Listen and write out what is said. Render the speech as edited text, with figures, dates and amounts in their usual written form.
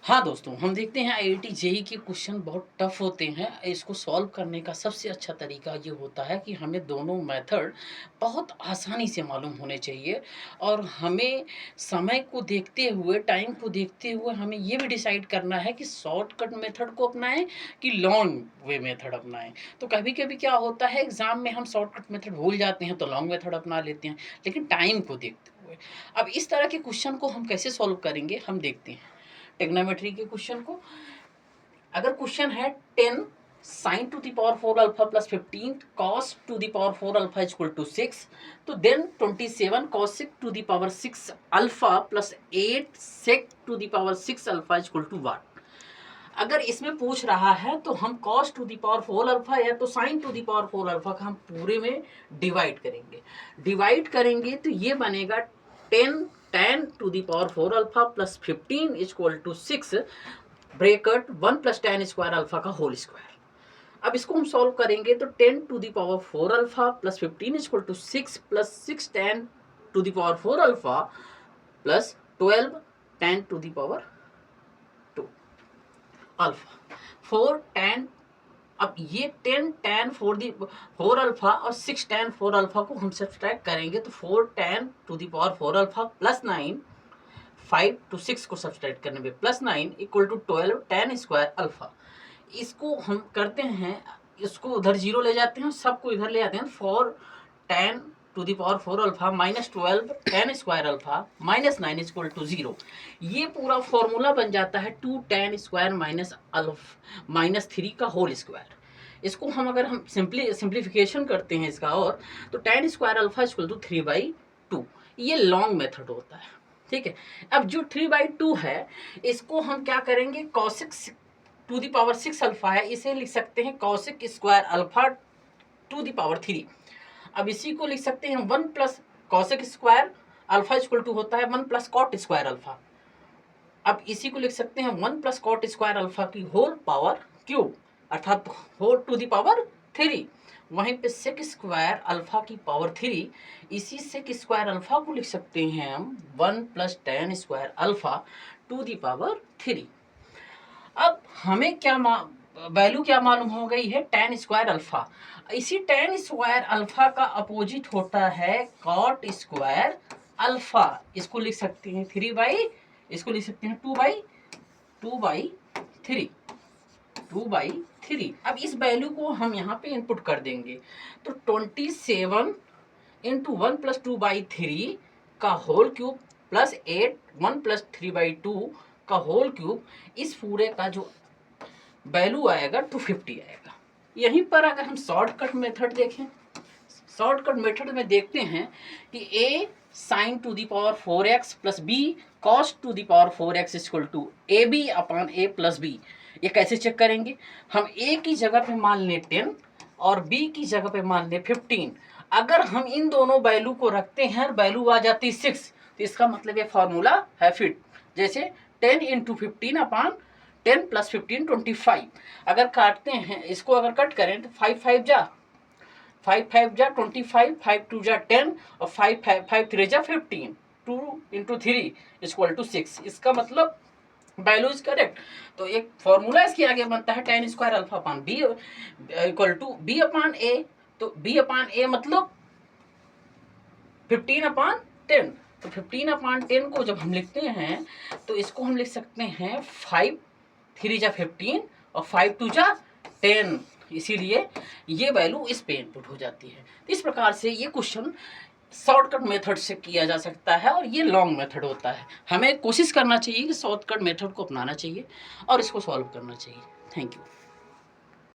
हाँ दोस्तों, हम देखते हैं आईआईटी जेईई के क्वेश्चन बहुत टफ होते हैं। इसको सॉल्व करने का सबसे अच्छा तरीका ये होता है कि हमें दोनों मेथड बहुत आसानी से मालूम होने चाहिए और हमें समय को देखते हुए, टाइम को देखते हुए हमें ये भी डिसाइड करना है कि शॉर्टकट मेथड को अपनाएँ कि लॉन्ग वे मेथड अपनाएँ। तो कभी-कभी क्या होता है एग्ज़ाम में हम शॉर्टकट मेथड भूल जाते हैं तो लॉन्ग मेथड अपना लेते हैं, लेकिन टाइम को देखते हुए। अब इस तरह के क्वेश्चन को हम कैसे सॉल्व करेंगे, हम देखते हैं। ट्रिग्नोमेट्री के क्वेश्चन को, अगर क्वेश्चन है 10 sin to the power 4 alpha plus 15 cos to the power 4 alpha equal to 6, तो then 27 cos to the power 6 alpha plus 8 sec to the power 6 alpha equal to 1। अगर इसमें पूछ रहा है तो हम cos to the power 4 alpha या तो sin to the power 4 alpha का हम पूरे में डिवाइड करेंगे तो ये बनेगा 10 tan to the power 4 alpha plus 15 equal to 6 bracket 1 plus tan square alpha का होल स्क्वायर। अब इसको हम सॉल्व करेंगे तो 10 to the power 4 alpha plus 15 equal to 6 plus 6 tan to the power 4 alpha plus 12 tan to the power 2 alpha 4 tan। अब ये 10 tan 4 alpha और 6 tan 4 alpha को हम सब्सट्रैक्ट करेंगे तो 4 tan to the power 4 alpha plus 9, 5 to 6 को subtract करने पे plus 9 equal to 12 tan square alpha. इसको हम करते हैं, इसको उधर जीरो ले जाते हैं, सबको इधर ले आते हैं। 4 tan to the power 4 alpha minus 12 tan square alpha minus 9 equal to 0। ये पूरा फॉर्मूला बन जाता है 2 tan स्क्वायर माइनस 3 का होल स्क्वायर। इसको हम अगर हम सिंप्लीफिकेशन करते हैं इसका और तो tan square alpha equal to 3/2। ये लॉन्ग मेथड होता है, ठीक है। अब जो 3/2 है इसको हम क्या करेंगे, cosec to the power 6 alpha है, इसे लिख सकते हैं cosec square alpha to the power 3। अब इसी को लिख सकते हैं 1 plus cosec square alpha equal to होता है 1 प्लस कॉट स्क्वायर अल्फा। अब इसी को लिख सकते हैं 1 प्लस कॉट स्क्वायर अल्फा की होल पावर क्यूब, अर्थात होल टू द पावर 3। वहीं पे सेक स्क्वायर अल्फा की पावर 3, इसी सेक स्क्वायर अल्फा को लिख सकते हैं हम 1 plus tan square alpha to the power 3। अब हमें क्या वैल्यू क्या मालूम हो गई है, tan स्क्वायर अल्फा। इसी tan स्क्वायर अल्फा का अपोजिट होता है कॉट स्क्वायर अल्फा। इसको लिख सकते हैं 3/, इसको लिख सकते हैं 2/3। अब इस वैल्यू को हम यहाँ पे इनपुट कर देंगे तो 27 इंटू 1 प्लस 2/3 का होल क्यूब प्लस 8 1 प्लस 3/2 का होल क्यूब, इस पूरे का जो वैल्यू आएगा 250 आएगा। यहीं पर अगर हम शॉर्टकट मेथड देखें, शॉर्टकट मेथड में देखते हैं कि a sine to the power 4x plus b cos to the power 4x equal to ab upon a plus b। ये कैसे चेक करेंगे, हम a की जगह पे मान लें 10 और b की जगह पे मान लें 15। अगर हम इन दोनों वैल्यू को रखते हैं, वैल्यू आ जाती 6, तो इसका मतलब ये फार्मूला है फिट। जैसे 10 इंटू 15 अपॉन 10 प्लस 15 25। अगर काटते हैं, इसको अगर कट करें तो 5 5 जा 25, 5 2 जा 10 और 5 3 जा 15, 2 इंटू 3 इक्वल टू 6। इसका मतलब वैल्यू इज करेक्ट। तो एक फॉर्मूला इसके आगे बनता है tan square alpha upon B equal to B upon A. तो बी अपान ए मतलब 15/10। तो 15/10 को जब हम लिखते हैं तो इसको हम लिख सकते हैं 5 3 जा 15 और 5 2 जा 10। इसीलिए ये वैल्यू इस पे इनपुट हो जाती है। इस प्रकार से ये क्वेश्चन शॉर्टकट मेथड से किया जा सकता है और ये लॉन्ग मेथड होता है। हमें कोशिश करना चाहिए कि शॉर्टकट मेथड को अपनाना चाहिए और इसको सॉल्व करना चाहिए। Thank you.